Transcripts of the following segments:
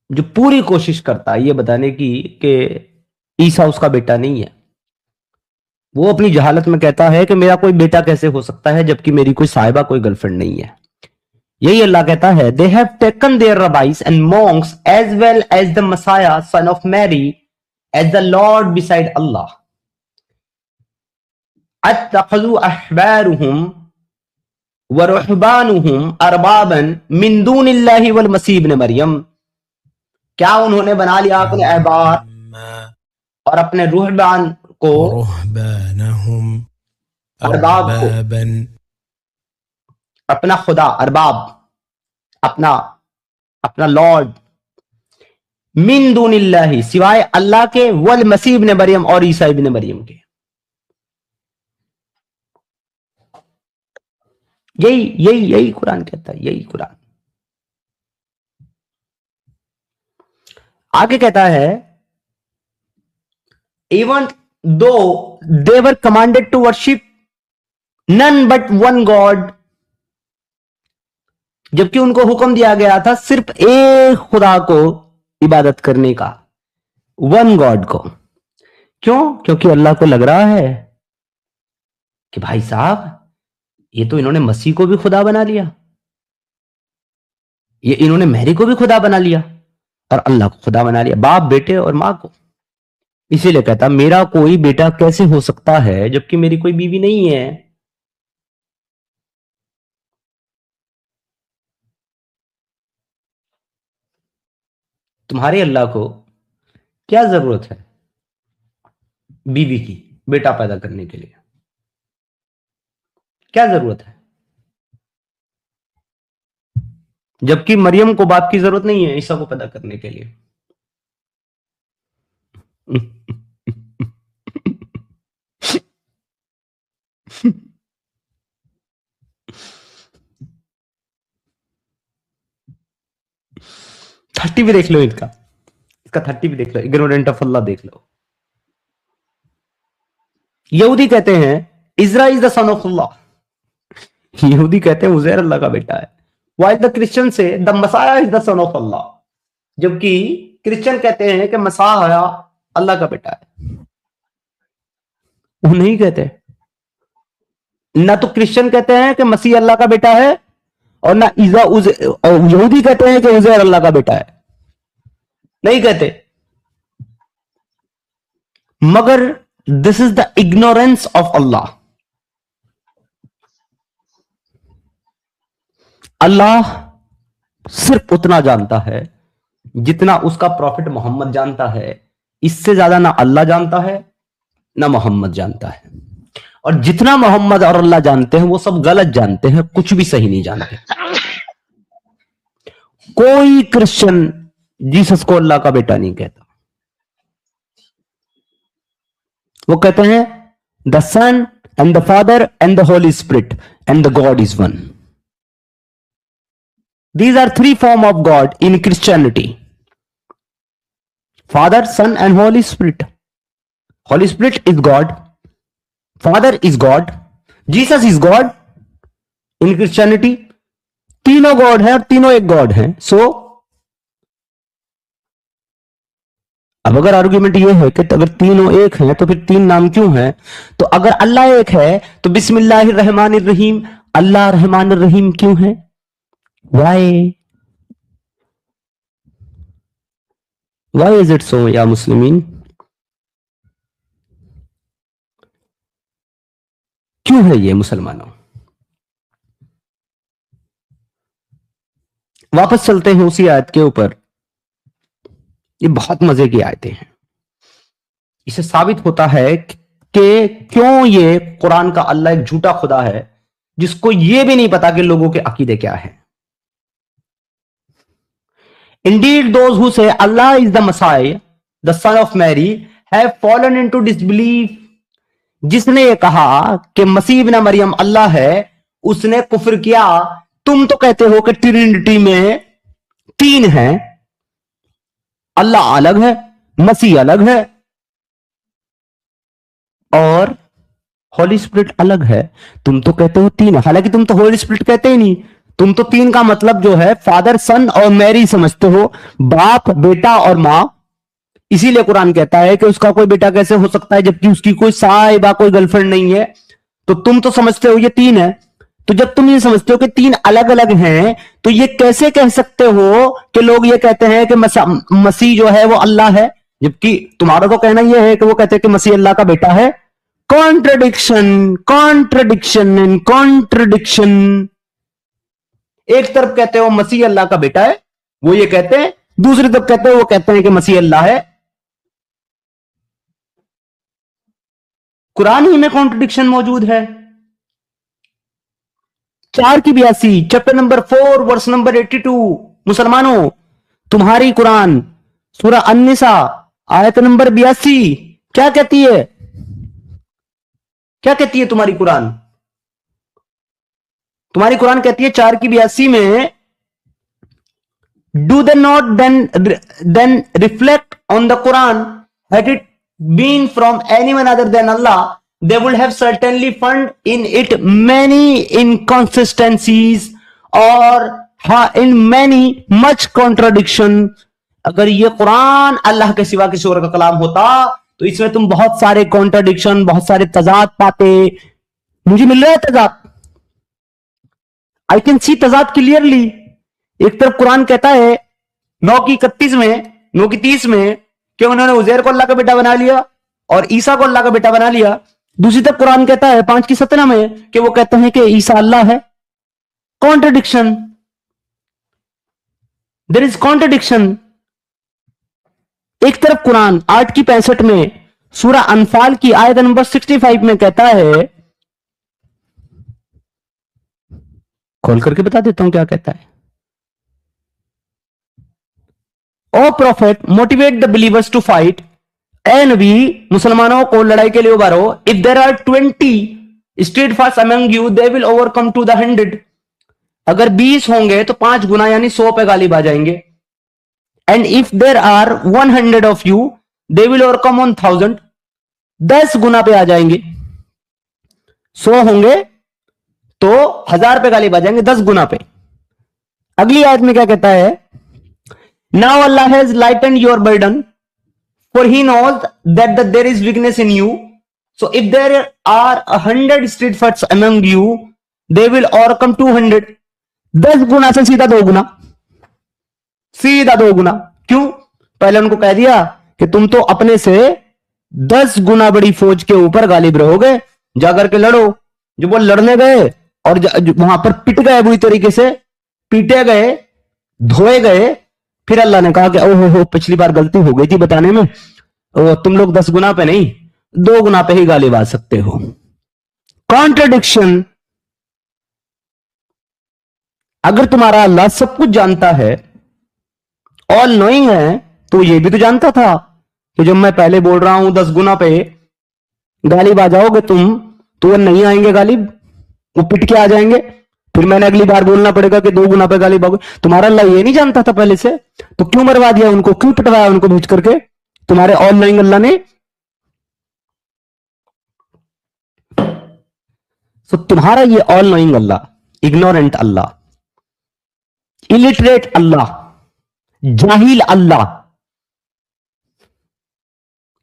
جو پوری کوشش کرتا ہے یہ بتانے کی کہ عیسیٰ اس کا بیٹا نہیں ہے. وہ اپنی جہالت میں کہتا ہے کہ میرا کوئی بیٹا کیسے ہو سکتا ہے جبکہ میری کوئی صاحبہ کوئی گرل فرینڈ نہیں ہے. یہی اللہ کہتا ہے they have taken their rabbis and monks as well as the Messiah son of Mary as the Lord beside Allah. اتخذوا احبارهم ورهبانهم اربابا من دون اللہ والمسیح ابن مریم. کیا انہوں نے بنا لیا اپنے احبار اور اپنے رہبان کو ارباب کو اپنا خدا ارباب اپنا لارڈ من دون اللہ سوائے اللہ کے والمسیح ابن مریم اور عیسیٰ ابن مریم کے. یہی قرآن کہتا ہے. یہی قرآن آگے کہتا ہے even though they were commanded to worship none but one God, جبکہ ان کو حکم دیا گیا تھا صرف ایک خدا کو عبادت کرنے کا, ون گاڈ کو. کیوں؟ کیونکہ اللہ کو لگ رہا ہے کہ بھائی صاحب یہ تو انہوں نے مسیح کو بھی خدا بنا لیا, یہ انہوں نے میری کو بھی خدا بنا لیا اور اللہ کو خدا بنا لیا, باپ بیٹے اور ماں کو. اسی لیے کہتا میرا کوئی بیٹا کیسے ہو سکتا ہے جبکہ میری کوئی بیوی نہیں ہے. تمہارے اللہ کو کیا ضرورت ہے بیوی کی بیٹا پیدا کرنے کے لیے؟ کیا ضرورت ہے؟ جبکہ مریم کو باپ کی ضرورت نہیں ہے عیسیٰ کو پیدا کرنے کے لیے. تھرٹی بھی دیکھ لو اس کا 30 بھی دیکھ لو, اگنورنٹ آف اللہ دیکھ لو. یہودی کہتے ہیں عزرا از دا سن آف اللہ, یہودی کہتے ہیں عزیر اللہ کا بیٹا ہے. while the Christian say the Messiah is the son of Allah, جبکہ کرسچن کہتے ہیں کہ مسیح اللہ کا بیٹا ہے. وہ نہیں کہتے, نہ تو کرسچن کہتے ہیں کہ مسیح اللہ کا بیٹا ہے اور نہ یہودی کہتے ہیں کہ عزیر اللہ کا بیٹا ہے, نہیں کہتے. مگر this is the ignorance of Allah. اللہ صرف اتنا جانتا ہے جتنا اس کا پروفٹ محمد جانتا ہے. اس سے زیادہ نہ اللہ جانتا ہے نہ محمد جانتا ہے. اور جتنا محمد اور اللہ جانتے ہیں وہ سب غلط جانتے ہیں, کچھ بھی صحیح نہیں جانتے. کوئی کرسچن جیسس کو اللہ کا بیٹا نہیں کہتا. وہ کہتے ہیں the Son and the Father and the Holy Spirit and the God is one. These are 3 forms of God in Christianity. Father, Son and Holy Spirit. Holy Spirit is God. Father is God. Jesus is God. In Christianity, تینوں God ہیں اور تینوں ایک God ہیں. So, اب اگر argument یہ ہے کہ اگر تینوں ایک ہیں تو پھر 3 نام کیوں ہیں؟ تو اگر اللہ ایک ہے تو بسم اللہ الرحمن الرحیم اللہ رحمان الرحیم کیوں ہے؟ Why is it so یا مسلمین؟ کیوں ہے یہ مسلمانوں؟ واپس چلتے ہیں اسی آیت کے اوپر. یہ بہت مزے کی آیتیں ہیں. اسے ثابت ہوتا ہے کہ کیوں یہ قرآن کا اللہ ایک جھوٹا خدا ہے جس کو یہ بھی نہیں پتا کہ لوگوں کے عقیدے کیا ہیں. Indeed, those who say Allah is the Messiah, the son of Mary, have fallen into disbelief. جس نے یہ کہا کہ مسیح ابن مریم اللہ ہے اس نے کفر کیا. تم تو کہتے ہو کہ ٹرینٹی میں 3 ہیں, اللہ الگ ہے, مسیح الگ ہے اور ہولی اسپرٹ الگ ہے. تم تو کہتے ہو 3, حالانکہ تم تو ہولی اسپرٹ کہتے ہی نہیں, तुम तो तीन का मतलब जो है फादर सन और मैरी समझते हो, बाप बेटा और मां। इसीलिए कुरान कहता है कि उसका कोई बेटा कैसे हो सकता है जबकि उसकी कोई साहिबा कोई गर्लफ्रेंड नहीं है। तो तुम तो समझते हो ये तीन है, तो जब तुम ये समझते हो कि तीन अलग अलग हैं, तो ये कैसे कह सकते हो कि लोग ये कहते हैं कि मसीह जो है वो अल्लाह है, जबकि तुम्हारा तो कहना यह है कि वो कहते हैं कि मसीह अल्लाह का बेटा है। Contradiction, contradiction and contradiction. एक तरफ कहते हो मसीह अल्लाह का बेटा है, वो ये कहते हैं, दूसरी तरफ कहते हैं वो कहते हैं कि मसीह अल्लाह है। कुरान ही में कॉन्ट्रडिक्शन मौजूद है। 4 की 82, चैप्टर नंबर 4 वर्स नंबर 82। मुसलमानों, तुम्हारी कुरान सूरह अन्निसा आयत नंबर 82 क्या कहती है? क्या कहती है तुम्हारी कुरान? तुम्हारी कुरान कहती है 4 की 82 में, do they not then reflect on the Quran had it been from anyone other than Allah, they would have certainly found in it many inconsistencies or in many much contradiction। अगर ये कुरान अल्लाह के सिवा किसी और का कलाम होता तो इसमें तुम बहुत सारे कॉन्ट्राडिक्शन, बहुत सारे तजाद पाते। मुझे मिल रहा है तजाद, आई कैन सी तजाद क्लियरली। एक तरफ कुरान कहता है 9 की 31 में, 9 की 30 में कि उन्होंने उजैर को अल्लाह का बेटा बना लिया और ईसा को अल्लाह का बेटा बना लिया। दूसरी तरफ कुरान कहता है 5 की 17 में कि वो कहते हैं कि ईसा अल्लाह है। Contradiction, there is contradiction. एक तरफ कुरान 8 की 65 में सूरह अनफाल की आयत नंबर 65 में कहता है, खोल करके बता देता हूं क्या कहता है। O prophet motivate the believers to fight, ए नबी मुसलमानों को लड़ाई के लिए उबारो। If there are 20 steadfast among you they will overcome two द 100। अगर 20 होंगे तो 5 गुना यानी 100 पे गालिब आ जाएंगे। And if there are 100 of you they will overcome on 1000, 10 गुना पे आ जाएंगे। 100 होंगे तो 1000 पे गालिब आ जाएंगे, 10 गुना पे। अगली आयत में क्या कहता है? Now Allah has lighten your burden for he knows that there is weakness in you, so if there are 100 street fights among you they will overcome 200। 10 गुना से सीधा 2 गुना, सीधा 2 गुना। क्यों? पहले उनको कह दिया कि तुम तो अपने से 10 गुना बड़ी फौज के ऊपर गालिब रहोगे, जाकर के लड़ो। जब वो लड़ने गए और वहां पर पिट गए, बुरी तरीके से पीटे गए, धोए गए, फिर अल्लाह ने कहा कि ओहो पिछली बार गलती हो गई थी बताने में, तुम लोग 10 गुना पे नहीं 2 गुना पे ही गालिब आ सकते हो। कॉन्ट्रडिक्शन। अगर तुम्हारा अल्लाह सब कुछ जानता है, ऑल नोइंग है, तो ये भी तो जानता था कि जब मैं पहले बोल रहा हूं 10 गुना पे गालिब आ जाओगे तुम, तो वो नहीं आएंगे गालिब, वो पिट के आ जाएंगे। फिर मैंने अगली बार बोलना पड़ेगा कि 2 गुना पे गालिब आओगे। तुम्हारा अल्लाह ये नहीं जानता था पहले से? तो क्यों मरवा दिया उनको, क्यों पिटवाया उनको भेज करके तुम्हारे ऑल नोइंग अल्लाह ने? तो तुम्हारा ये ऑल नोइंग अल्लाह, इग्नोरेंट अल्लाह, इलिटरेट अल्लाह, जाहिल अल्लाह,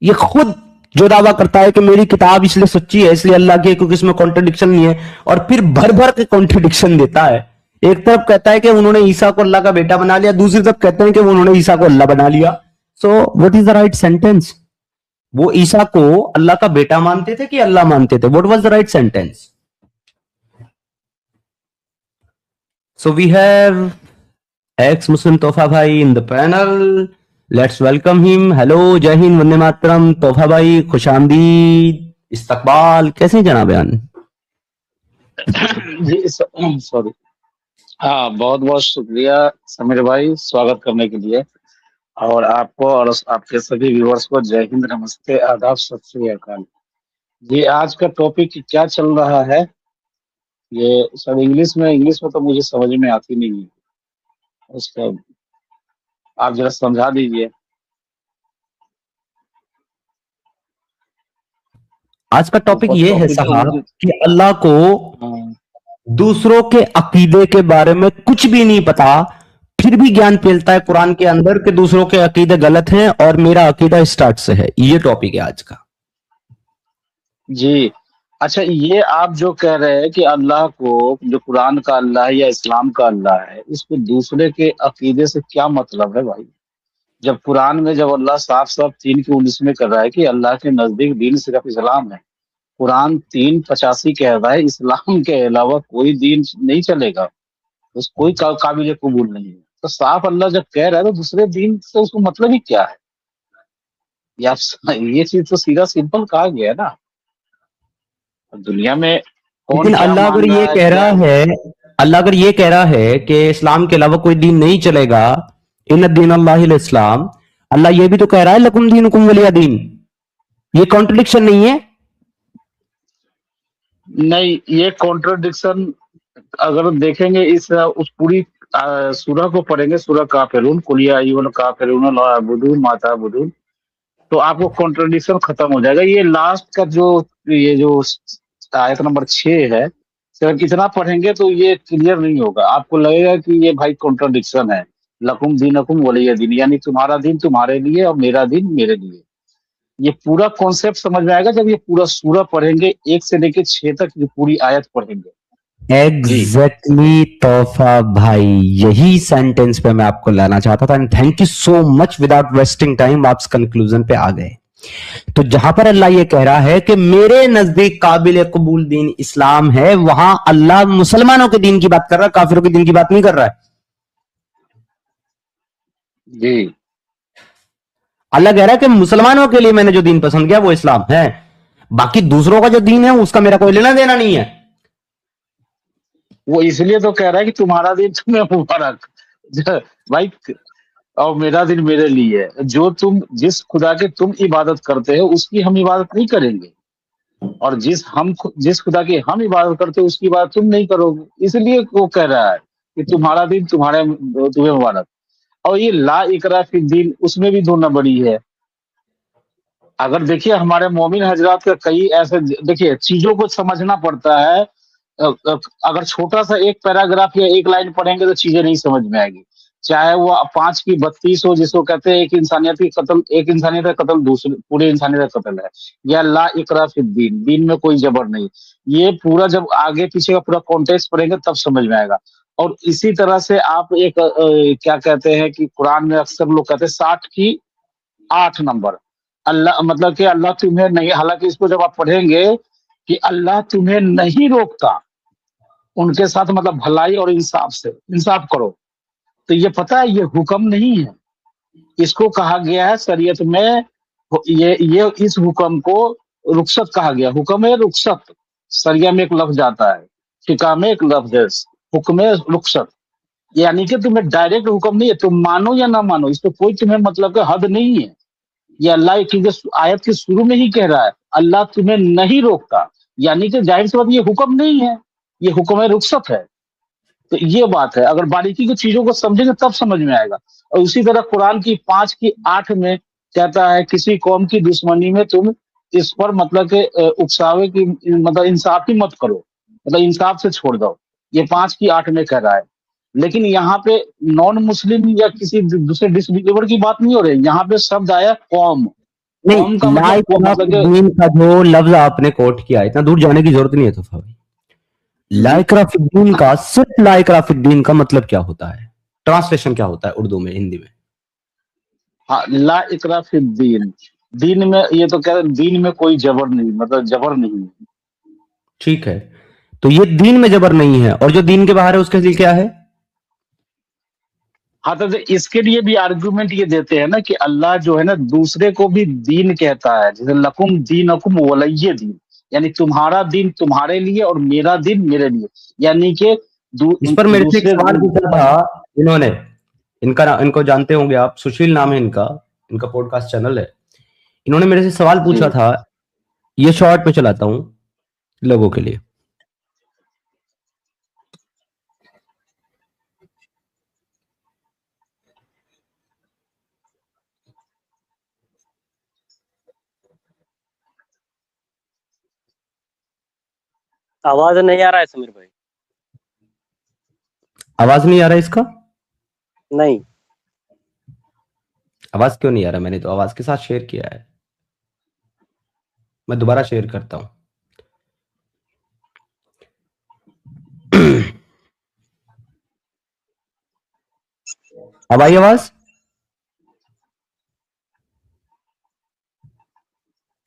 ये खुद जो दावा करता है कि मेरी किताब इसलिए सच्ची है इसलिए अल्लाह की, क्योंकि इसमें कॉन्ट्रडिक्शन नहीं है, और फिर भर भर के कॉन्ट्रडिक्शन देता है। एक तरफ कहता है कि उन्होंने ईसा को अल्लाह का बेटा बना लिया, दूसरी तरफ कहते हैं कि उन्होंने ईसा को अल्लाह बना लिया। So what is the right sentence? वो ईसा को अल्लाह का बेटा मानते थे कि अल्लाह मानते थे? What was the right sentence? So we have ex Muslim तोहफा भाई in the panel, let's welcome him. Hello, जय हिंद, वंदे मातरम। तोहफा भाई खुशामदीद, इस्तकबाल, कैसे हैं जनाब बयान? जी सॉरी, हाँ बहुत बहुत शुक्रिया समीर भाई स्वागत करने के लिए, और आपको और आपके सभी व्यूअर्स को जय हिंद, नमस्ते, आदाब, सत श्री अकाल। ये आज का टॉपिक क्या चल रहा है, ये सब इंग्लिश में तो मुझे समझ में आती नहीं है, उसका आप जरा समझा दीजिए। आज का टॉपिक ये है साहब कि अल्लाह को दूसरों के अकीदे के बारे में कुछ भी नहीं पता, फिर भी ज्ञान फैलता है कुरान के अंदर कि दूसरों के अकीदे गलत हैं और मेरा अकीदा स्टार्ट से है। ये टॉपिक है आज का। जी। अच्छा, ये आप जो कह रहे हैं कि अल्लाह को, जो कुरान का अल्लाह है या इस्लाम का अल्लाह है, इसको दूसरे के अकीदे से क्या मतलब है भाई? जब कुरान में जब अल्लाह साफ साफ 3:19 में कर रहा है कि अल्लाह के नजदीक दीन सिर्फ इस्लाम है। कुरान 3:85 कह रहा है इस्लाम के अलावा कोई दीन नहीं चलेगा, उस कोई काबिल कबूल नहीं है। तो साफ अल्लाह जब कह रहा है तो दूसरे दीन से उसको मतलब ही क्या है? ये आप ये चीज तो सीधा सिंपल कहा गया है ना। दुनिया में कौन लेकिन क्या अल्लाह अगर मान ये रहा है कह क्या? रहा है, अल्लाह अगर ये कह रहा है कि इस्लाम के अलावा कोई दीन नहीं चलेगा, इन दीन अल्लाह इस्लाम, अल्लाह ये भी तो कह रहा है लकुम दीनुकुम वलिया दीन। ये कॉन्ट्रडिक्शन नहीं है? नहीं, ये कॉन्ट्रडिक्शन अगर देखेंगे इस उस पूरी सूरह को पढ़ेंगे, सूरह काफिरून, कुलिया अय्युहल काफिरून ला अबुदू मा ताबुदून, तो आपको कॉन्ट्रडिक्शन खत्म हो जाएगा। ये लास्ट का जो ये जो आयत नंबर 6 है, सिर्फ इतना पढ़ेंगे तो ये क्लियर नहीं होगा, आपको लगेगा कि ये भाई कॉन्ट्रडिक्शन है। लकुम दीनकुम वलिय दीन, यानी तुम्हारा दिन तुम्हारे लिए और मेरा दिन मेरे लिए। ये पूरा कॉन्सेप्ट समझ में आएगा जब ये पूरा सूरह पढ़ेंगे, 1 से लेके 6 तक ये पूरी आयत पढ़ेंगे। जी। एग्जैक्टली तोहफा भाई, यही सेंटेंस पे मैं आपको लाना चाहता था। And thank you so much, without wasting time आप कंक्लूजन पे आ गए। तो जहां पर अल्लाह ये कह रहा है कि मेरे नजदीक काबिल कबूल दीन इस्लाम है, वहां अल्लाह मुसलमानों के दीन की बात कर रहा है, काफिरों के दीन की बात नहीं कर रहा है। जी। अल्लाह कह रहा है कि मुसलमानों के लिए मैंने जो दीन पसंद किया वो इस्लाम है, बाकी दूसरों का जो दीन है उसका मेरा कोई लेना देना नहीं है। वो इसलिए तो कह रहा है कि तुम्हारा दिन तुम्हें मुबारक। भाई, और मेरा दिन मेरे लिए है। जो तुम जिस खुदा के तुम इबादत करते हो उसकी हम इबादत नहीं करेंगे, और जिस खुदा की हम इबादत करते हो उसकी इबादत तुम नहीं करोगे। इसलिए वो कह रहा है कि तुम्हारा दिन तुम्हें मुबारक। और ये ला इकरा फिर दिन, उसमें भी 2 नंबरी है। अगर देखिए हमारे मोमिन हजरात का कई ऐसे, देखिए चीजों को समझना पड़ता है। अगर छोटा सा एक पैराग्राफ या एक लाइन पढ़ेंगे तो चीजें नहीं समझ में आएगी। चाहे वो 5 की 32 हो, जिसको कहते हैं एक इंसानियत की कत्ल, एक इंसानियत का कत्ल दूसरे पूरे इंसानियत का कत्ल है। या ला इकरा फिर दीन, दीन में कोई जबर नहीं। ये पूरा जब आगे पीछे का पूरा कॉन्टेक्स्ट पढ़ेंगे तब समझ में आएगा। और इसी तरह से आप एक क्या कहते हैं कि कुरान में अक्सर लोग कहते हैं 60 की 8 नंबर, अल्लाह मतलब कि अल्लाह तुम्हें नहीं, हालांकि इसको जब आप पढ़ेंगे कि अल्लाह तुम्हें नहीं रोकता उनके साथ, मतलब भलाई और इंसाफ से, इंसाफ करो। तो ये पता है ये हुक्म नहीं है, इसको कहा गया है शरीयत में। ये इस हुक्म को रुखसत कहा गया। हुक्म है रुखसत, शरिया में एक लफ्ज आता है, फिका में एक लफ्ज है, हुक्म है रुखसत। यानी कि तुम्हें डायरेक्ट हुक्म नहीं है, तुम मानो या ना मानो, इस पे कोई तुम्हें मतलब का हद नहीं है। ये अल्लाह क्योंकि आयत के शुरू में ही कह रहा है अल्लाह तुम्हें नहीं रोकता, यानी कि जाहिर सी बात ये हुक्म नहीं है, ये हुक्म है रुखसत है। तो ये बात है, अगर बारीकी की चीजों को समझेंगे तब समझ में आएगा। और उसी तरह कुरान की 5 की 8 में कहता है किसी कौम की दुश्मनी में तुम इस पर मतलब के उकसावे की, मतलब इंसाफ ही मत करो, मतलब इंसाफ से छोड़ दो। ये 5 की 8 में कह रहा है। लेकिन यहाँ पे नॉन मुस्लिम या किसी दूसरे डिसबिलीवर की बात नहीं हो रही, यहाँ पे शब्द आया कौम। कौम का नहीं, मतलब को मतलब कि लाइक का जो लफ्ज आपने कोट किया, इतना दूर जाने की जरूरत नहीं है तोफा भाई। लाइक्राफिद्दीन का, सिर्फ लाइक्राफिद्दीन का मतलब क्या होता है? ट्रांसलेशन क्या होता है उर्दू में, हिंदी में? हाँ, ला इकरा फिर दीन, दीन में ये तो कह रहे हैं, दीन में कोई जबर नहीं, मतलब जबर नहीं। ठीक है, तो ये दीन में जबर नहीं है, और जो दीन के बाहर है उसके लिए क्या है? हाँ, तो इसके लिए भी आर्गुमेंट ये देते हैं ना कि अल्लाह जो है ना दूसरे को भी दीन कहता है, जैसे लकुम दीनकुम वलिय दीन, यानी तुम्हारा दिन तुम्हारे लिए और मेरा दिन मेरे लिए। यानी कि इस पर मेरे से एक दूसरे सवाल पूछा था इन्होंने, इनको जानते होंगे आप, सुशील नाम है इनका, इनका पॉडकास्ट चैनल है। इन्होंने मेरे से सवाल जी। पूछा था, ये शॉर्ट में चलाता हूं लोगों के लिए। आवाज नहीं आ रहा है समीर भाई। आवाज नहीं आ रहा इसका? नहीं, आवाज क्यों नहीं आ रहा? मैंने तो आवाज के साथ शेयर किया है। मैं दोबारा शेयर करता हूं। अब आई आवाज?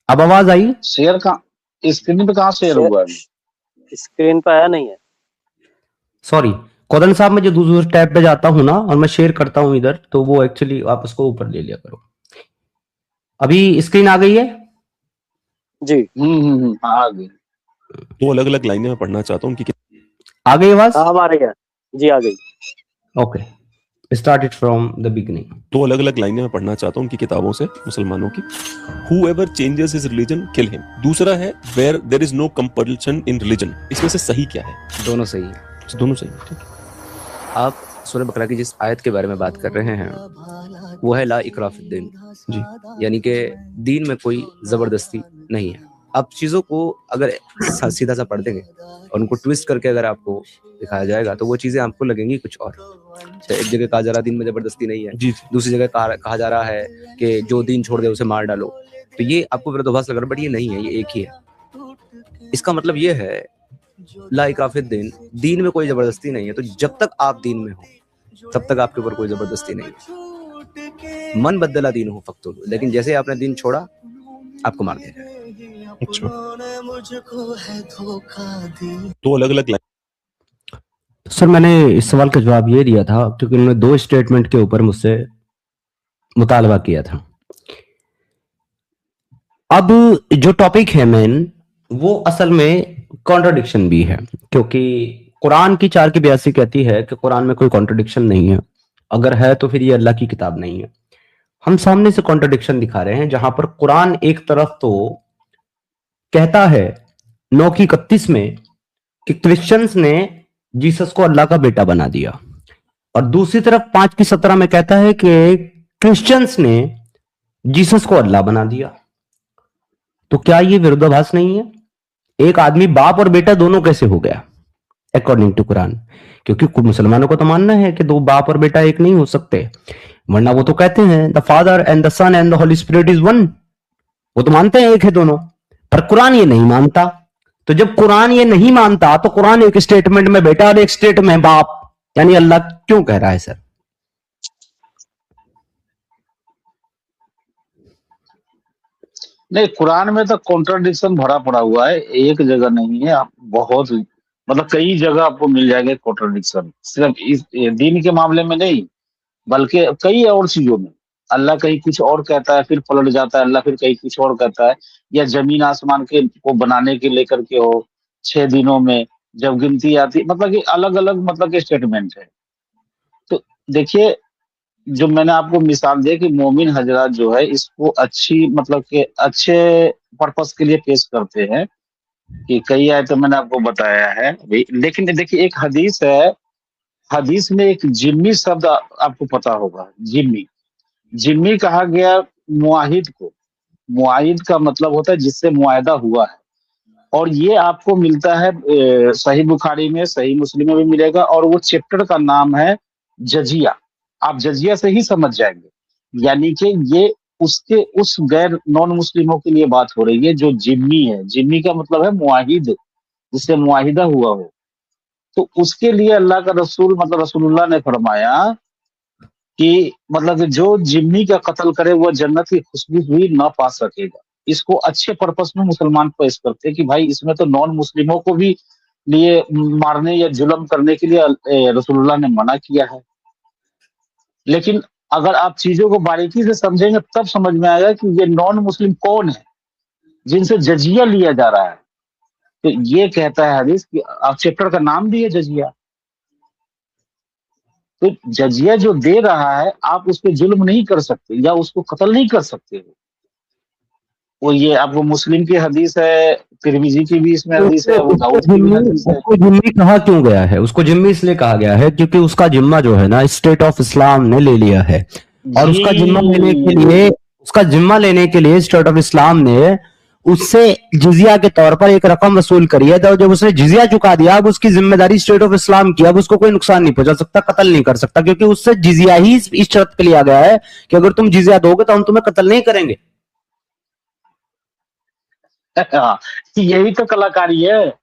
अब आवाज आई? शेयर कहाँ, स्क्रीन पे कहाँ शेयर हुआ है? स्क्रीन पे आया नहीं है। सॉरी कोदन साहब, मैं जो दूसरे टैब पे जाता हूं ना और मैं शेयर करता हूं इधर, तो वो एक्चुअली आप उसको ऊपर ले लिया करो। अभी स्क्रीन आ गई है? जी, आ गई। दो अलग अलग लाइनें मैं पढ़ना चाहता हूँ कि आ गई आवाज? हाँ, अब आ रही है जी, आ गई। Okay, start it from the beginning. दो अलग अलग लाइनें मैं पढ़ना चाहता हूँ उनकी किताबों से, मुसलमानों की। Whoever changes his religion, kill him। दूसरा है where there is no compulsion in religion। इसमें से सही क्या है? दोनों सही है। दोनों सही है, ठीक है। आप सूरह बकरा की जिस आयत के बारे में बात कर रहे हैं वो है ला इकराह फिद्दीन जी, यानी कि दीन में कोई जबरदस्ती नहीं है। आप चीजों को अगर सीधा सा पढ़ देंगे और उनको ट्विस्ट करके अगर आपको दिखाया जाएगा तो वो चीजें आपको लगेंगी कुछ और। एक जगह कहा जा रहा दीन में जबरदस्ती नहीं है, जी, दूसरी जगह कहा जा रहा है कि जो दीन छोड़ दे उसे मार डालो। तो ये आपको विरोधाभास लग रहा है, बट ये नहीं है, ये एक ही है। इसका मतलब ये है ला इकराह फिद्दीन, दीन में कोई जबरदस्ती नहीं है। तो जब तक आप दीन में हो तब तक आपके ऊपर कोई जबरदस्ती नहीं है। मन बदला दीन हो फक्तुल, लेकिन जैसे आपने दीन छोड़ा आपको मार देगा। अच्छा। दो अलग अलग लाइन। सर मैंने इस सवाल का जवाब ये दिया था क्योंकि उन्होंने दो स्टेटमेंट के ऊपर मुझसे मुतालबा किया था। अब जो टॉपिक है मेन, वो असल में कॉन्ट्रडिक्शन भी है, क्योंकि कुरान की 4 की 82 कहती है कि कुरान में कोई कॉन्ट्रडिक्शन नहीं है। अगर है तो फिर ये अल्लाह की किताब नहीं है। हम सामने से कॉन्ट्रडिक्शन दिखा रहे हैं, जहां पर कुरान एक तरफ तो कहता है 9 की 31 में कि क्रिश्चियंस ने जीसस को अल्लाह का बेटा बना दिया, और दूसरी तरफ 5 की 17 में कहता है कि क्रिश्चियंस ने जीसस को अल्लाह बना दिया। तो क्या ये विरोधाभास नहीं है? एक आदमी बाप और बेटा दोनों कैसे हो गया अकॉर्डिंग टू कुरान? क्योंकि मुसलमानों को तो मानना है कि दो बाप और बेटा एक नहीं हो सकते, वरना वो तो कहते हैं the father and the son and the Holy Spirit is one. वो तो मानते हैं एक है दोनों, पर कुरान ये नहीं मानता। तो जब कुरान ये नहीं मानता तो कुरान एक स्टेटमेंट में बेटा और एक स्टेटमेंट में बाप यानी अल्लाह क्यों कह रहा है सर? नहीं, कुरान में तो कॉन्ट्रडिक्शन भरा पड़ा हुआ है, एक जगह नहीं है। आप बहुत मतलब कई जगह आपको मिल जाएंगे कॉन्ट्रडिक्शन, सिर्फ इस दीन के मामले में नहीं बल्कि कई और चीजों में। अल्लाह कहीं कुछ और कहता है फिर पलट जाता है, अल्लाह फिर कहीं कुछ और कहता है। या जमीन आसमान के को बनाने के लेकर के हो 6 दिनों में जब गिनती आती, मतलब कि अलग अलग मतलब के स्टेटमेंट है। तो देखिए, जो मैंने आपको मिसाल दी कि मोमिन हजरात जो है इसको अच्छी मतलब के अच्छे पर्पस के लिए पेश करते हैं कि कई आयत तो मैंने आपको बताया है अभी। लेकिन देखिए एक हदीस है, हदीस में एक जिम्मी शब्द आपको पता होगा। जिम्मी, जिम्मी कहा गया मुआहिद को। मुआहिद का मतलब होता है जिससे मुआहिदा हुआ है, और ये आपको मिलता है सही बुखारी में, सही मुस्लिम में भी मिलेगा, और वो चैप्टर का नाम है जजिया। आप जजिया से ही समझ जाएंगे, यानी कि ये उसके उस गैर नॉन मुस्लिमों के लिए बात हो रही है जो जिम्मी है। जिम्मी का मतलब है मुआहिद, जिससे मुआहिदा हुआ हो। तो उसके लिए अल्लाह का रसूल मतलब रसूलुल्लाह ने फरमाया कि मतलब कि जो जिम्मी का कत्ल करे वो जन्नत की खुशबू भी ना पा सकेगा। इसको अच्छे पर्पस में मुसलमान पेश करते हैं कि भाई इसमें तो नॉन मुस्लिमों को भी लिए मारने या जुल्म करने के लिए रसूलुल्लाह ने मना किया है। लेकिन अगर आप चीजों को बारीकी से समझेंगे तब समझ में आएगा कि ये नॉन मुस्लिम कौन है जिनसे जजिया लिया जा रहा है। तो ये कहता है हदीस कि आप चैप्टर का नाम भी है जजिया। तो जजिया जो दे रहा है आप उस पर जुल्म नहीं कर सकते या उसको कत्ल नहीं कर सकते हो। वो ये आपको मुस्लिम की हदीस है, तिरमिजी की भी इसमें हदीस है, वो दाऊद की भी हदीस है। उसको जिम्मी कहा क्यों गया है? उसको जिम्मी इसलिए कहा गया है क्योंकि उसका जिम्मा जो है ना स्टेट ऑफ इस्लाम ने ले लिया है, और उसका जिम्मा लेने के लिए स्टेट ऑफ इस्लाम ने उससे जिजिया के तौर पर एक रकम वसूल करी है, तो जब उसने जिजिया चुका दिया, अब उसकी जिम्मेदारी स्टेट ऑफ इस्लाम की, अब उसको कोई नुकसान नहीं पहुंचा सकता, कत्ल नहीं कर सकता, क्योंकि उससे जिजिया ही इस शर्त पे लिया गया है कि अगर तुम जिजिया दोगे तो हम तुम्हें कत्ल नहीं करेंगे। हाँ, यही तो कलाकारी है।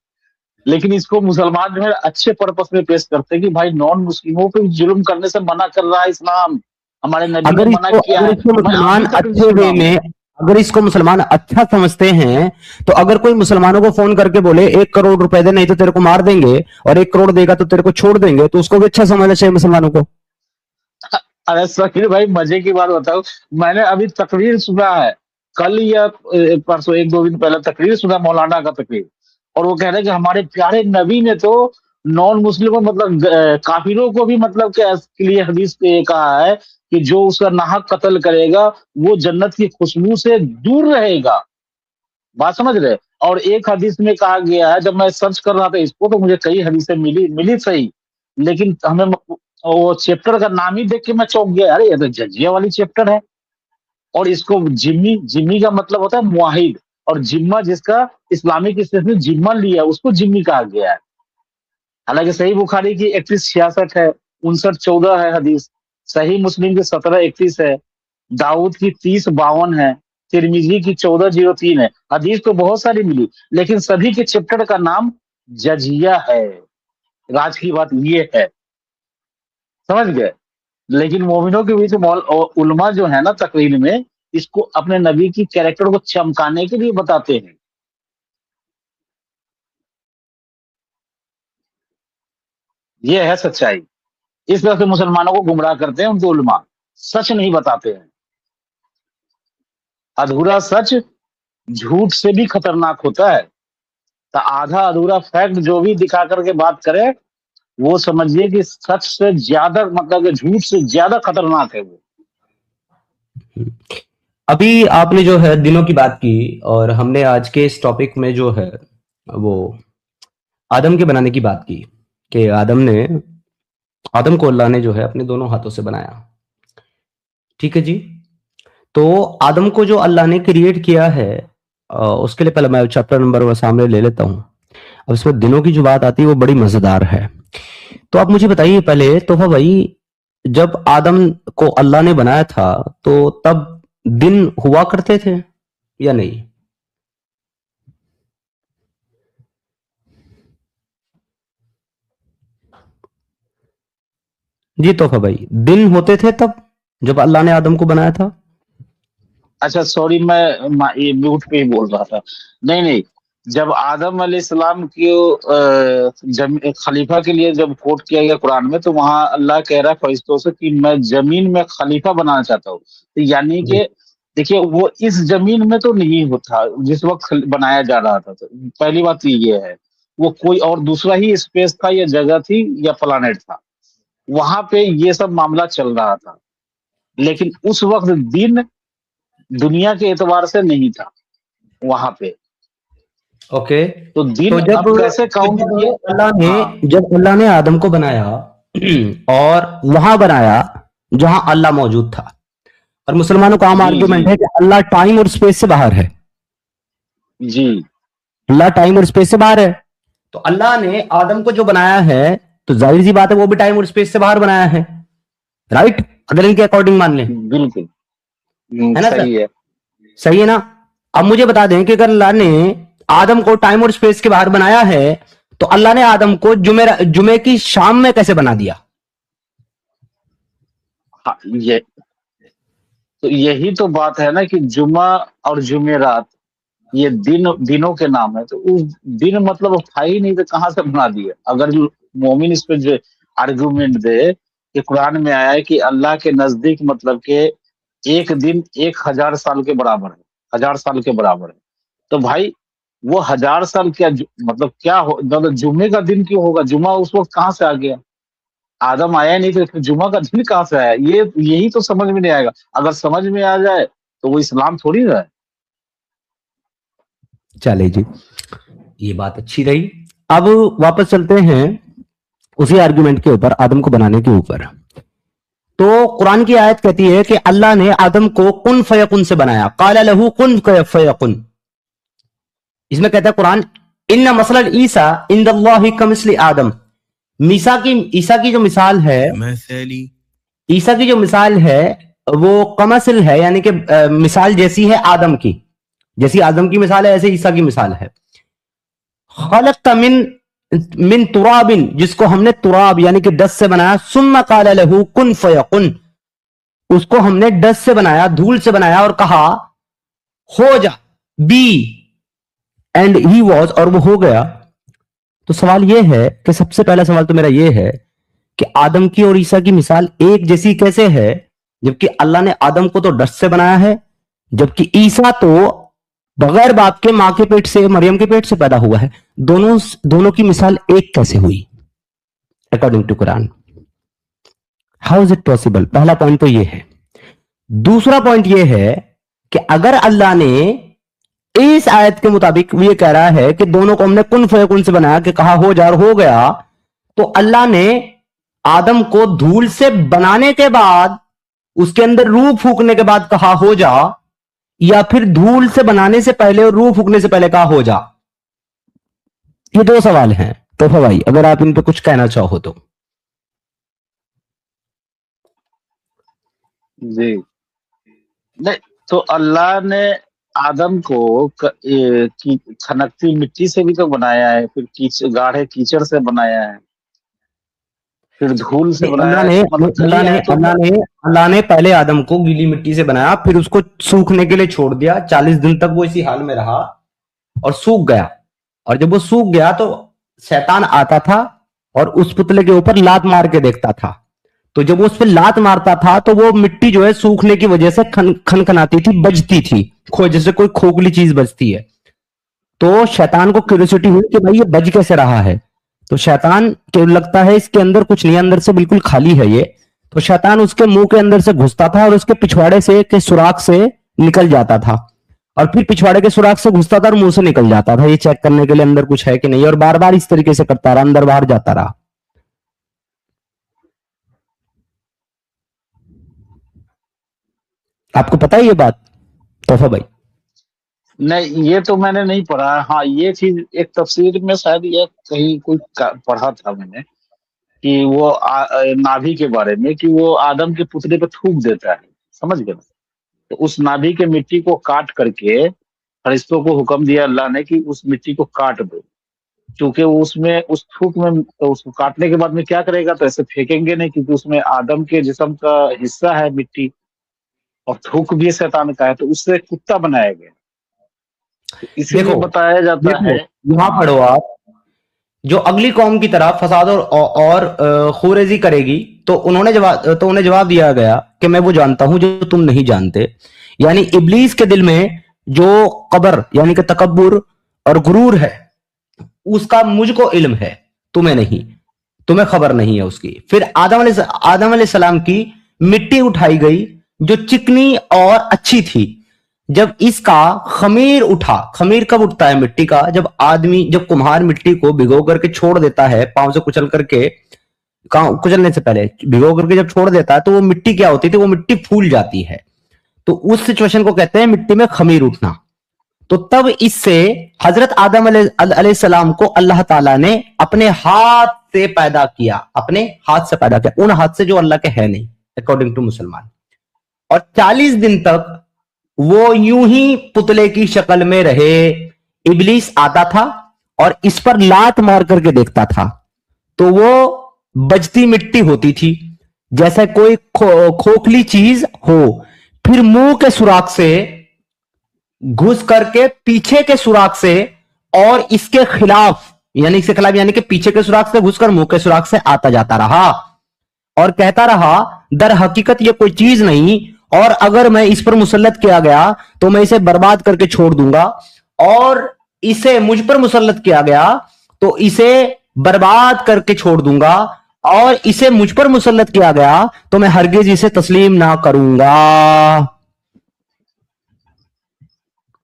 लेकिन इसको मुसलमान जो है अच्छे पर्पस में पेश करते हैं कि भाई नॉन मुस्लिमों पे जुल्म करने से मना कर रहा है इस्लाम, हमारे नबी ने मना किया है। इसको मैं मुसलमान अभी तक अच्छे वे सुना हूं। में, अगर इसको मुसलमान अच्छा समझते हैं, तो अगर कोई मुसलमानों को फोन करके बोले 1 करोड़ रुपए दे नहीं तो तेरे को मार देंगे, और 1 करोड़ देगा तो तेरे को छोड़ देंगे, तो उसको भी अच्छा समझना चाहिए मुसलमानों को। अरे सकीर भाई, मजे की बात बताओ, मैंने अभी तकरीर सुना है, कल या परसों 1-2 दिन पहले तकरीर सुना, मौलाना का तकरीर, और वो कह रहे हैं कि हमारे प्यारे नबी ने तो नॉन मुस्लिमों मतलब काफिरों को भी मतलब के लिए हदीस पे ये कहा है कि जो उसका नाहक कत्ल करेगा वो जन्नत की खुशबू से दूर रहेगा। बात समझ रहे? और एक हदीस में कहा गया है, जब मैं सर्च कर रहा था इसको तो मुझे कई हदीसें मिली सही, लेकिन हमें वो चैप्टर का नाम ही देख के मैं चौंक गया, अरे ये तो जजिया वाली चैप्टर है। और इसको जिम्मी का मतलब होता है मुआहिद, और जिम्मा जिसका इस्लामिक स्टेट में जिम्मा लिया उसको जिम्मी कहा गया है। हालांकि सही बुखारी की 3166 है, 5914 है हदीस, सही मुस्लिम की 1731 है, दाऊद की 3052 है, तिरमिजी की 1403 है। हदीस तो बहुत सारी मिली, लेकिन सभी के चैप्टर का नाम जजिया है। राज की बात ये है, समझ गए? लेकिन मोमिनों के बीच उलमा जो है ना तकरीर में, इसको अपने नबी की कैरेक्टर को चमकाने के लिए बताते हैं। ये है सच्चाई। इस तरह से मुसलमानों को गुमराह करते हैं उनके उलमा, सच नहीं बताते हैं। अधूरा सच झूठ से भी खतरनाक होता है। तो आधा अधूरा फैक्ट जो भी दिखा करके बात करे, वो समझिए कि सच से ज्यादा मतलब कि झूठ से ज्यादा खतरनाक है वो। अभी आपने जो है दिनों की बात की, और हमने आज के इस टॉपिक में जो है वो आदम के बनाने की बात की, कि आदम को अल्लाह ने जो है अपने दोनों हाथों से बनाया। ठीक है जी। तो आदम को जो अल्लाह ने क्रिएट किया है, उसके लिए पहले मैं चैप्टर नंबर वो सामने ले लेता हूं। अब इसमें दिनों की जो बात आती है वो बड़ी मजेदार है। तो आप मुझे बताइए पहले तोफा भाई, जब आदम को अल्लाह ने बनाया था तो तब दिन हुआ करते थे या नहीं? जी तोफा भाई, दिन होते थे तब जब अल्लाह ने आदम को बनाया था? अच्छा सॉरी, मैं ये म्यूट पे ही बोल रहा था। नहीं, जब आदम अलैहिस्सलाम की खलीफा के लिए जब कोट किया गया कुरान में, तो वहां अल्लाह कह रहा है फरिश्तों से कि मैं जमीन में खलीफा बनाना चाहता हूँ। तो यानी कि देखिए, वो इस जमीन में तो नहीं होता जिस वक्त बनाया जा रहा था। तो पहली बात तो ये है, वो कोई और दूसरा ही स्पेस था या जगह थी या प्लानेट था, वहां पे ये सब मामला चल रहा था। लेकिन उस वक्त दिन दुनिया के एतबार से नहीं था वहां पे। ओके। तो दिन तो अब कैसे काउंट किए? जब अल्लाह ने आदम को बनाया और वहां बनाया जहां अल्लाह मौजूद था, और मुसलमानों का आम जी, आर्गुमेंट जी। है कि अल्लाह टाइम और स्पेस से बाहर है। जी, अल्लाह टाइम और स्पेस से बाहर है, तो अल्लाह ने आदम को जो बनाया है, तो जाहिर सी बात है वो भी टाइम और स्पेस से बाहर बनाया है, राइट? अगर इनके अकॉर्डिंग मान लें, बिल्कुल। है ना सर? सही है। सही है ना? अब मुझे बता दें कि अगर अल्लाह ने आदम को टाइम और स्पेस के बाहर बनाया है, तो अल्लाह ने आदम को जुमे की शाम में कैसे बना दिया? हाँ, तो यही तो बात है ना कि जुमा और जुमेरात ये दिनों के नाम है। तो उस दिन मतलब था ही नहीं, तो कहाँ से बना दिए? अगर मोमिन इस पे जो आर्गुमेंट दे कि कुरान में आया है कि अल्लाह के नजदीक मतलब के एक दिन 1000 साल के बराबर है, 1000 साल के बराबर है, तो भाई वो 1000 साल क्या मतलब क्या हो, मतलब जुम्मे का दिन क्यों होगा? जुमा उस वक्त कहाँ से आ गया? आदम आया नहीं तो फिर जुमा का दिन कहाँ से आया? यही तो समझ में नहीं आएगा। अगर समझ में आ जाए तो वो इस्लाम थोड़ी ना है। चले जी, ये बात अच्छी रही। अब वापस चलते हैं उसी आर्गुमेंट के ऊपर, आदम को बनाने के ऊपर। तो कुरान की आयत कहती है कि अल्लाह ने आदम को कुन फयकुन से बनाया, काला लहू कुन फयकुन। इसमें कहता है कुरान, इन्ना मसलन ईसा इंदल्लाहि कमिस्ली आदम, ईसा की जो मिसाल है, ईसा की जो मिसाल है वो कमसल है, यानी कि मिसाल जैसी है आदम की, जैसी आदम की मिसाल है ऐसे ईसा की मिसाल है। खलक़्ता मिन तुराबिन, जिसको हमने तुराब यानी कि डस्ट से बनाया, सुम्मा क़ाला लहू कुन फयकुन, उसको हमने डस्ट से बनाया, धूल से बनाया और कहा हो जा, बी, एंड ही वॉज, और वो हो गया। तो सवाल ये है कि सबसे पहला सवाल तो मेरा ये है कि आदम की और ईसा की मिसाल एक जैसी कैसे है, जबकि अल्लाह ने आदम को तो डस्ट से बनाया है, जबकि ईसा तो बगैर बाप के मां के पेट से, मरियम के पेट से पैदा हुआ है। दोनों की मिसाल एक कैसे हुई according to Quran? How is it possible? पहला पॉइंट तो ये है। दूसरा पॉइंट ये है कि अगर अल्लाह ने इस आयत के मुताबिक ये कह रहा है कि दोनों को हमने कुन फयकुन से बनाया, कि कहा हो जा और हो गया, तो अल्लाह ने आदम को धूल से बनाने के बाद, उसके अंदर रूह फूकने के बाद कहा हो जा, या फिर धूल से बनाने से पहले और रूह फूकने से पहले कहा हो जा? ये दो सवाल हैं। तो भाई अगर आप इन पे कुछ कहना चाहो तो। जी नहीं, तो अल्लाह ने आदम को खनकती मिट्टी से भी तो बनाया है, फिर गाढ़े कीचड़ से बनाया है, फिर धूल से बनाया है। अल्लाह ने पहले आदम को गीली मिट्टी से बनाया, फिर उसको सूखने के लिए छोड़ दिया। 40 दिन तक वो इसी हाल में रहा और सूख गया। और जब वो सूख गया तो शैतान आता था और उस पुतले के ऊपर लात मार के देखता था। तो जब वो उस पर लात मारता था तो वो मिट्टी जो है सूखने की वजह से खनखनाती थी, बजती थी, जैसे कोई खोखली चीज बजती है। तो शैतान को क्यूरियोसिटी हुई कि भाई ये बज कैसे रहा है। तो शैतान को लगता है इसके अंदर कुछ नहीं, अंदर से बिल्कुल खाली है ये। तो शैतान उसके मुंह के अंदर से घुसता था और उसके पिछवाड़े से के सुराख से निकल जाता था, और फिर पिछवाड़े के सुराख से घुसता था और मुंह से निकल जाता था, ये चेक करने के लिए अंदर कुछ है कि नहीं। और बार बार इस तरीके से करता रहा, अंदर बाहर जाता रहा। आपको पता है ये बात तोहफा भाई? नहीं, ये तो मैंने नहीं पढ़ा। हाँ, ये चीज एक तफसीर में शायद ये कहीं कोई पढ़ा था मैंने कि वो नाभि के बारे में, कि वो आदम के पुतले पे थूक देता है, समझ गए? तो उस नाभि के मिट्टी को काट करके फरिश्तों को हुक्म दिया अल्लाह ने कि उस मिट्टी को काट दो, क्योंकि उसमें उस थूक में, तो उसको काटने के बाद में क्या करेगा, तो ऐसे फेंकेंगे नहीं, क्योंकि उसमें आदम के जिस्म का हिस्सा है मिट्टी, और थूक भी शैतान का है, तो उससे कुत्ता बनाया गया। तो इसीलिए बताया जाता है। यहां पढ़ो आप, जो अगली कौम की तरह फसाद और खूरेजी करेगी, तो उन्हें जवाब दिया गया कि मैं वो जानता हूं जो तुम नहीं जानते। यानी इब्लीस के दिल में जो कबर यानी कि तकब्बुर और गुरूर है, उसका मुझको इल्म है, तुम्हें नहीं, तुम्हें खबर नहीं है उसकी। फिर आदम अलैहिस्सलाम की मिट्टी उठाई गई जो चिकनी और अच्छी थी। जब इसका खमीर उठा, खमीर कब उठता है मिट्टी का? जब कुम्हार मिट्टी को भिगो करके छोड़ देता है, पांव से कुचल करके, कुचलने से पहले भिगो करके जब छोड़ देता है, तो वो मिट्टी क्या होती थी? वो मिट्टी फूल जाती है। तो उस सिचुएशन को कहते हैं मिट्टी में खमीर उठना। तो तब इससे हजरत आदम अलैहिस्सलाम को अल्लाह ताला ने अपने हाथ से पैदा किया, अपने हाथ से पैदा किया, उन हाथ से जो अल्लाह के है नहीं, अकॉर्डिंग टू मुसलमान। और 40 दिन तक वो यूं ही पुतले की शक्ल में रहे। इब्लीस आता था और इस पर लात मार करके देखता था, तो वो बजती मिट्टी होती थी, जैसे कोई खोखली चीज हो। फिर मुंह के सुराख से घुस करके पीछे के सुराख से, और इसके खिलाफ यानी कि पीछे के सुराख से घुसकर मुंह के सुराख से आता जाता रहा और कहता रहा, दर हकीकत ये कोई चीज नहीं, और अगर मैं इस पर मुसल्लत किया गया तो मैं इसे बर्बाद करके छोड़ दूंगा, और इसे मुझ पर मुसल्लत किया गया तो इसे बर्बाद करके छोड़ दूंगा, और इसे मुझ पर मुसल्लत किया गया तो मैं हरगिज इसे तस्लीम ना करूंगा।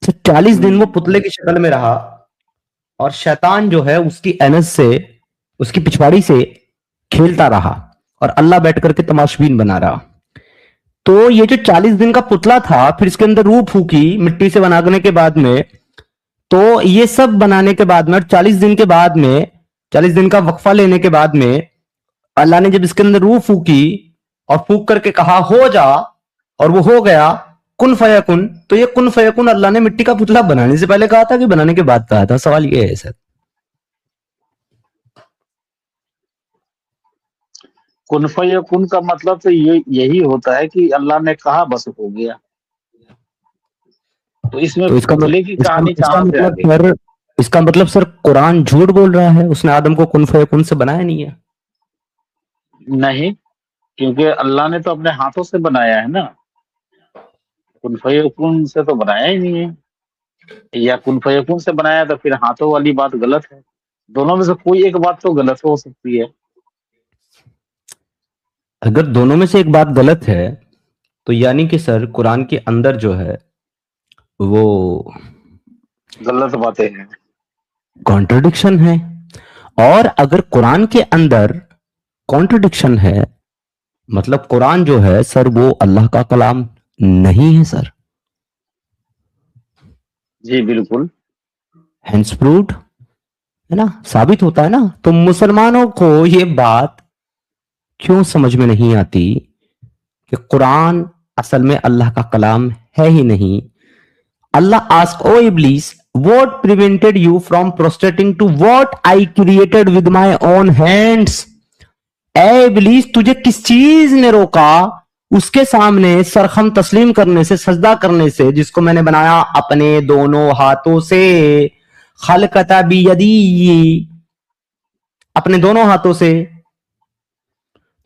40 दिन वो पुतले की शक्ल में रहा, और शैतान जो है उसकी एनस से, उसकी पिछवाड़ी से खेलता रहा, और अल्लाह बैठ करके तमाशबीन बना रहा। तो ये जो 40 दिन का पुतला था, फिर इसके अंदर रूह फूकी मिट्टी से बनाने के बाद में, तो ये सब बनाने के बाद में 40 दिन के बाद में 40 दिन का वक्फा लेने के बाद में अल्लाह ने जब इसके अंदर रूह फूकी और फूक करके कहा हो जा, और वो हो गया कुन फयकुन, तो ये कुन फयकुन अल्लाह ने मिट्टी का पुतला बनाने से पहले कहा था कि बनाने के बाद कहा था? सवाल ये है सर। कुन फयकुन का मतलब तो ये यही होता है कि अल्लाह ने कहा बस हो गया। तो इसमें तो पुतले की कहानी कहाँ से आ गई? इसका मतलब सर कुरान झूठ बोल रहा है, उसने आदम को कुन फयकुन से बनाया नहीं है। नहीं, क्योंकि अल्लाह ने तो अपने हाथों से बनाया है ना, कुन फयकुन से तो बनाया ही नहीं है, या कुन फयकुन से बनाया तो फिर हाथों वाली बात गलत है। दोनों में से कोई एक बात तो गलत हो सकती है। अगर दोनों में से एक बात गलत है तो यानी कि सर कुरान के अंदर जो है वो गलत बातें हैं। कॉन्ट्रडिक्शन है, और अगर कुरान के अंदर कॉन्ट्रडिक्शन है मतलब कुरान जो है सर वो अल्लाह का कलाम नहीं है सर। जी बिल्कुल। हेंस प्रूव्ड है ना, साबित होता है ना। तो मुसलमानों को ये बात क्यों समझ में नहीं आती कि कुरान असल में अल्लाह का कलाम है ही नहीं। Allah ask O Iblis what prevented you from prostrating to what I created with my own hands. ए इब्लीस तुझे किस चीज ने रोका उसके सामने सरखम तस्लीम करने से, सजदा करने से, जिसको मैंने बनाया अपने दोनों हाथों से। खलकता बियदी, अपने दोनों हाथों से।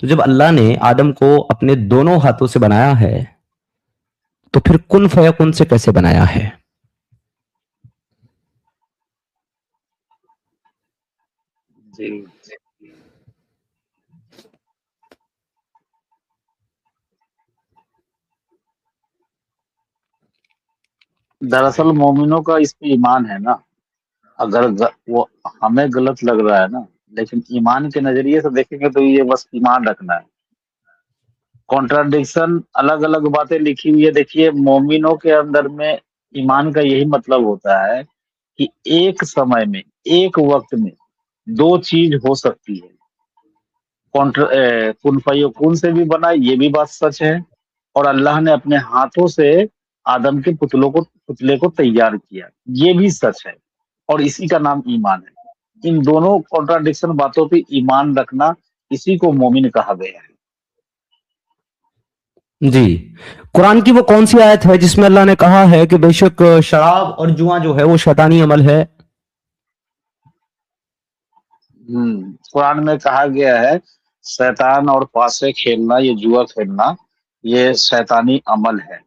तो जब अल्लाह ने आदम को अपने दोनों हाथों से बनाया है तो फिर कुन फयकुन से कैसे बनाया है? जी दरअसल मोमिनों का इस पे ईमान है ना। अगर वो हमें गलत लग रहा है ना, लेकिन ईमान के नजरिए से देखेंगे तो ये बस ईमान रखना है। कॉन्ट्राडिक्शन, अलग अलग बातें लिखी हुई है। देखिए मोमिनों के अंदर में ईमान का यही मतलब होता है कि एक समय में, एक वक्त में दो चीज हो सकती है। कुन फयकुन से भी बना, ये भी बात सच है, और अल्लाह ने अपने हाथों से आदम के पुतले को तैयार किया, ये भी सच है, और इसी का नाम ईमान है। इन दोनों कॉन्ट्राडिक्शन बातों पे ईमान रखना, इसी को मोमिन कहा गया है। जी, कुरान की वो कौन सी आयत है जिसमें अल्लाह ने कहा है कि बेशक शराब और जुआ जो है वो शैतानी अमल है? कुरान में कहा गया है शैतान और पासे खेलना, ये जुआ खेलना, ये शैतानी अमल है।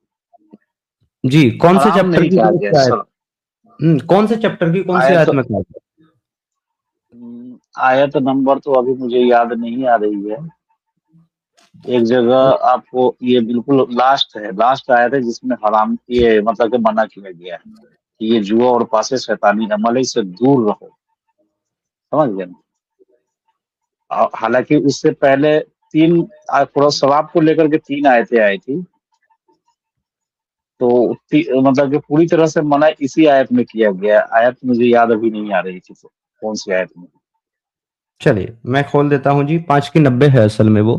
जी, कौन से हराम चैप्टर नहीं की कहा कौन गया सी आयत? सर। कौन से चैप्टर की कौन सी आयत आयत में कहा है? आयत नंबर तो अभी मुझे याद नहीं आ रही है। एक जगह आपको, ये बिल्कुल लास्ट है, लास्ट आयत है जिसमें हराम, ये मतलब कि मना किया गया है कि ये जुआ और पासे शैतानी अमल है, इससे दूर रहो। समझ गए ना? हालांकि उससे पहले तीन पूरा शराब को लेकर के 3 आयतें आई थी, तो मतलब कि पूरी तरह से मना इसी आयत में किया गया। आयत मुझे याद अभी नहीं आ रही थी, तो कौन सी आयत में। चलिए मैं खोल देता हूं जी, 5 की 90 है असल में वो।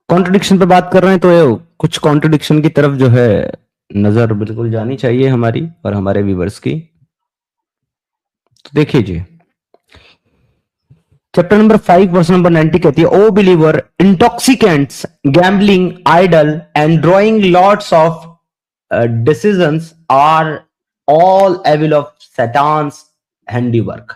कॉन्ट्रडिक्शन पे बात कर रहे हैं तो ये कुछ कॉन्ट्रडिक्शन की तरफ जो है नजर बिल्कुल जानी चाहिए हमारी और हमारे व्यूवर्स की। तो देखिए जी, चैप्टर नंबर 5 वर्स नंबर 90 कहती है, O believer, intoxicants, gambling, idol and drawing lots of decisions are all evil of Satan's handiwork.